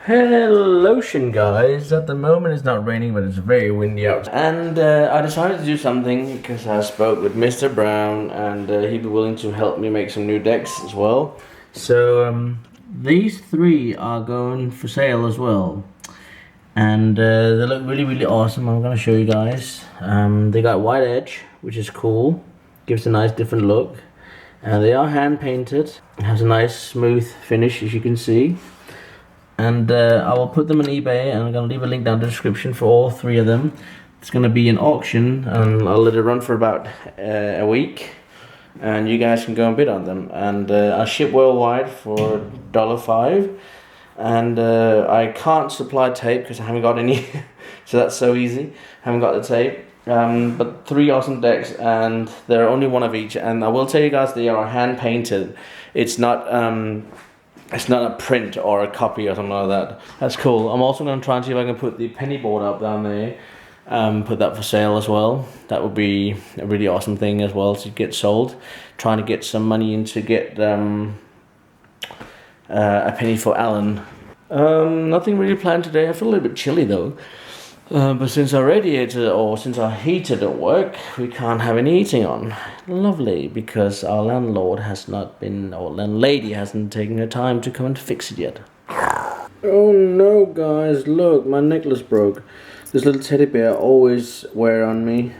Hello guys, at the moment it's not raining but it's very windy out, and I decided to do something because I spoke with Mr. Brown and he'd be willing to help me make some new decks as well. So these three are going for sale as well, and they look really awesome. I'm going to show you guys. They got white edge, which is cool, gives a nice different look. They are hand painted, it has a nice smooth finish as you can see. And I will put them on eBay, and I'm going to leave a link down in the description for all three of them. It's going to be an auction, and I'll let it run for about a week, and you guys can go and bid on them. And I ship worldwide for $5, and I can't supply tape because I haven't got any, so that's so easy. Haven't got the tape. But three awesome decks, and they're only one of each. And I will tell you guys, they are hand painted. It's not a print or a copy or something like that. That's cool. I'm also going to try and see if I can put the penny board up down there. Put that for sale as well. That would be a really awesome thing as well to get sold. Trying to get some money in to get a penny for Alan. Nothing really planned today. I feel a little bit chilly though. But since our radiator or since our heater don't work, we can't have any heating on. Lovely, because our landlord has not been, or landlady hasn't taken her time to come and fix it yet. Oh no guys, look, my necklace broke. This little teddy bear I always wear on me,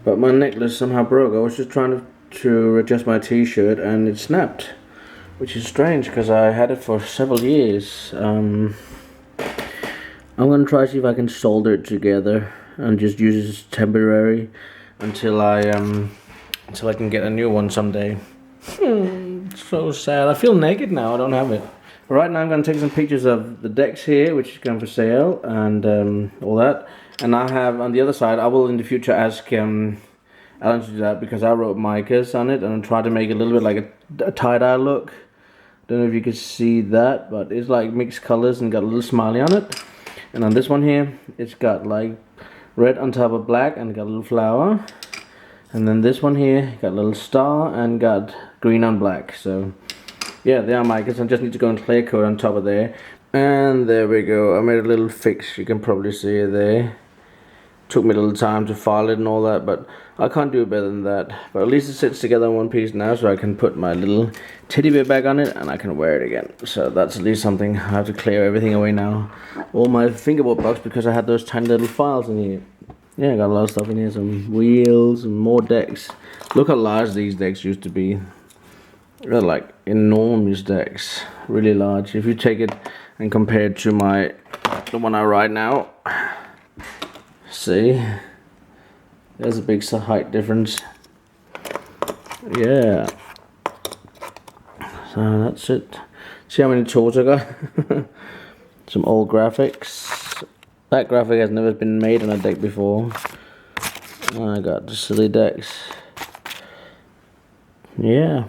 but my necklace somehow broke. I was just trying to adjust my t-shirt and it snapped, which is strange because I had it for several years. I'm gonna try to see if I can solder it together and just use it as temporary until I can get a new one someday. So sad. I feel naked now. I don't have it. But right now I'm gonna take some pictures of the decks here, which is going for sale, and all that. And I have on the other side. I will in the future ask Alan to do that because I wrote micas on it and try to make it a little bit like a tie-dye look. Don't know if you can see that, but it's like mixed colors and got a little smiley on it. And on this one here, it's got like red on top of black and got a little flower. And then this one here, got a little star and got green on black. So yeah, they are micas. I just need to go and clear coat on top of there. And there we go. I made a little fix. You can probably see it there. Took me a little time to file it and all that, but I can't do better than that. But at least it sits together in one piece now, so I can put my little teddy bear back on it and I can wear it again. So that's at least something. I have to clear everything away now. All my fingerboard box, because I had those tiny little files in here. Yeah, I got a lot of stuff in here. Some wheels and more decks. Look how large these decks used to be. They're like enormous decks. Really large. If you take it and compare it to the one I ride now. See, there's a big height difference. Yeah, so that's it. See how many tools I got? Some old graphics. That graphic has never been made on a deck before. I got the silly decks. Yeah,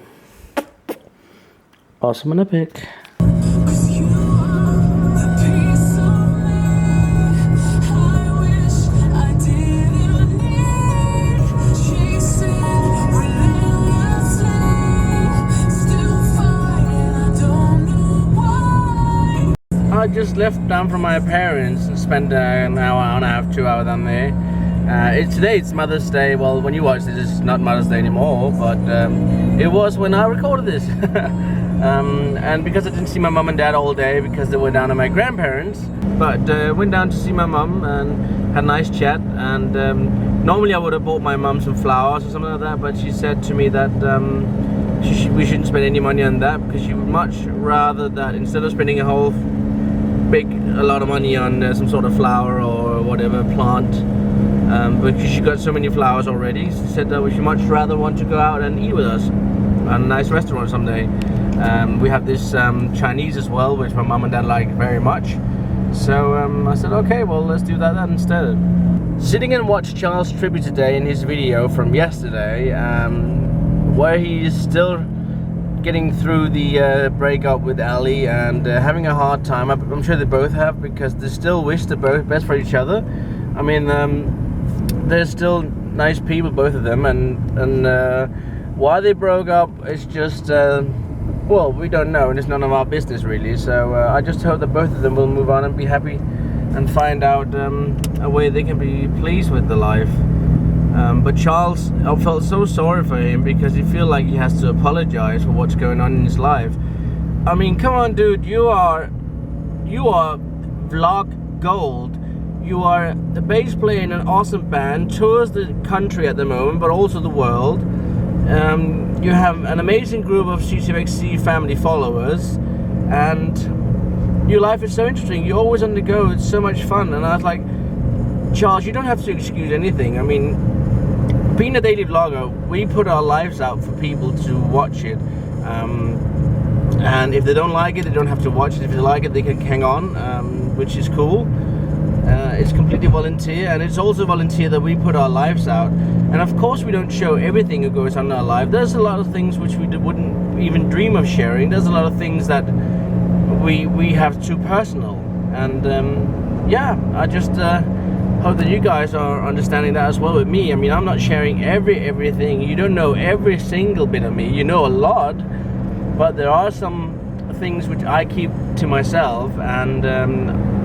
awesome and epic. I just left down from my parents and spent an hour and a half, 2 hours down there. Today it's Mother's Day. Well, when you watch this, it's not Mother's Day anymore, but it was when I recorded this. And because I didn't see my mum and dad all day because they were down at my grandparents, but went down to see my mum and had a nice chat. And normally I would have bought my mum some flowers or something like that, but she said to me that we shouldn't spend any money on that because she would much rather that instead of spending a lot of money on some sort of flower or whatever plant, because she got so many flowers already. She said that we should much rather want to go out and eat with us at a nice restaurant someday. We have this Chinese as well, which my mum and dad like very much. So I said, okay, well, let's do that instead. Sitting and watched Charles' tribute today in his video from yesterday, where he is still getting through the breakup with Ali and having a hard time. I'm sure they both have, because they still wish the best for each other. I mean, they're still nice people, both of them, and why they broke up is just well, we don't know, and it's none of our business really. So I just hope that both of them will move on and be happy and find out a way they can be pleased with the life. But Charles, I felt so sorry for him because he feel like he has to apologize for what's going on in his life. I mean, come on, dude, you are vlog gold. You are the bass player in an awesome band, tours the country at the moment, but also the world. You have an amazing group of CCXC family followers, and your life is so interesting. You're always on the go. It's so much fun. And I was like, Charles, you don't have to excuse anything. I mean, being a daily vlogger, we put our lives out for people to watch it. And if they don't like it, they don't have to watch it. If they like it, they can hang on, which is cool. It's completely volunteer, and it's also volunteer that we put our lives out. And of course we don't show everything that goes on in our life. There's a lot of things which we wouldn't even dream of sharing. There's a lot of things that we have too personal. And yeah, I just hope that you guys are understanding that as well with me. I mean, I'm not sharing everything. You don't know every single bit of me. You know a lot, but there are some things which I keep to myself, and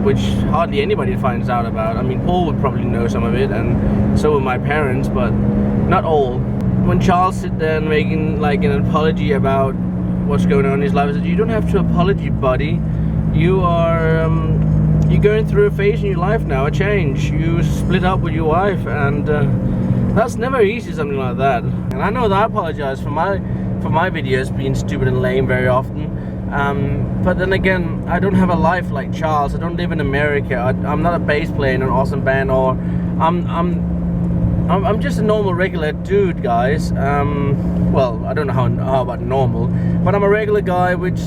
which hardly anybody finds out about. I mean, Paul would probably know some of it, and so would my parents, but not all. When Charles sit there and making like an apology about what's going on in his life, I said, you don't have to apologize, buddy. You are you're going through a phase in your life now, a change. You split up with your wife, and that's never easy, something like that. And I know that I apologize for my videos being stupid and lame very often. But then again, I don't have a life like Charles. I don't live in America. I'm not a bass player in an awesome band, or I'm just a normal, regular dude, guys. Well, I don't know how about normal, but I'm a regular guy which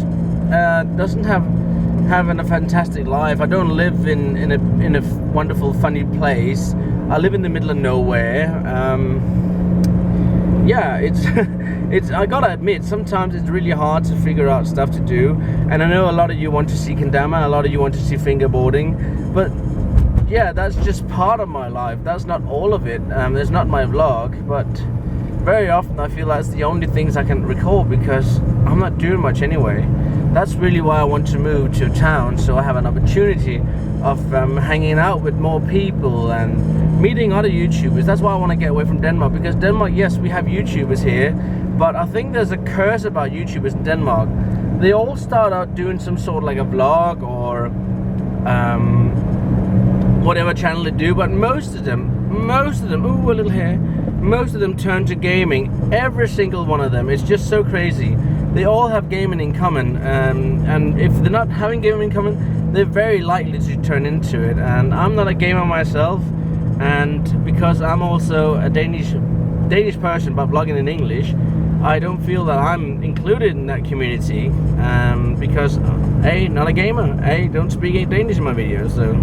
doesn't having a fantastic life. I don't live in a wonderful, funny place. I live in the middle of nowhere. Yeah, it's I gotta admit, sometimes it's really hard to figure out stuff to do, and I know a lot of you want to see kendama, a lot of you want to see fingerboarding, but yeah, that's just part of my life. That's not all of it. There's not my vlog, but very often I feel that's the only things I can record because I'm not doing much anyway. That's really why I want to move to town, so I have an opportunity of hanging out with more people and meeting other YouTubers. That's why I want to get away from Denmark, because Denmark, yes, we have YouTubers here, but I think there's a curse about YouTubers in Denmark. They all start out doing some sort of like a vlog or whatever channel they do, but most of them, ooh, a little hair, most of them turn to gaming. Every single one of them. It's just so crazy. They all have gaming in common, and if they're not having gaming in common, they're very likely to turn into it. And I'm not a gamer myself, and because I'm also a Danish person but vlogging in English, I don't feel that I'm included in that community, because A, not a gamer, A, don't speak Danish in my videos. So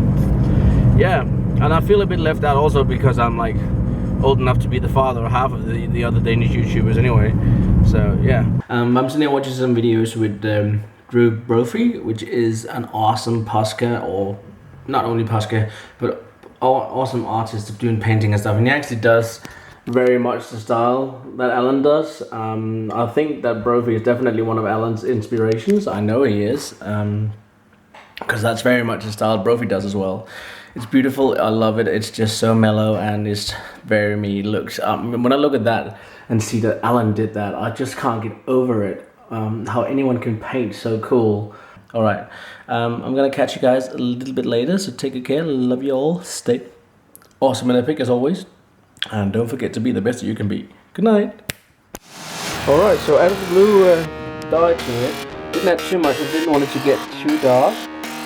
yeah, and I feel a bit left out also because I'm like old enough to be the father of half of the other Danish YouTubers anyway. So yeah, I'm sitting here watching some videos with Drew Brophy, which is an awesome Posca, or not only Posca, but awesome artist of doing painting and stuff. And he actually does very much the style that Alan does. I think that Brophy is definitely one of Alan's inspirations. I know he is, because that's very much the style Brophy does as well. It's beautiful. I love it. It's just so mellow, and it's very me. Looks when I look at that and see that Alan did that, I just can't get over it. How anyone can paint so cool. All right, I'm gonna catch you guys a little bit later. So take good care. Love you all. Stay awesome and epic as always, and don't forget to be the best that you can be. Good night. All right. So as the blue died to it, didn't add too much. I didn't want it to get too dark.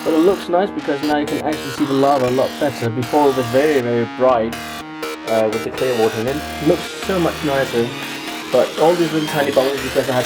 But it looks nice because now you can actually see the lava a lot better. Before it was very, very bright with the clear water in it. It looks so much nicer. But all these little tiny bubbles because I had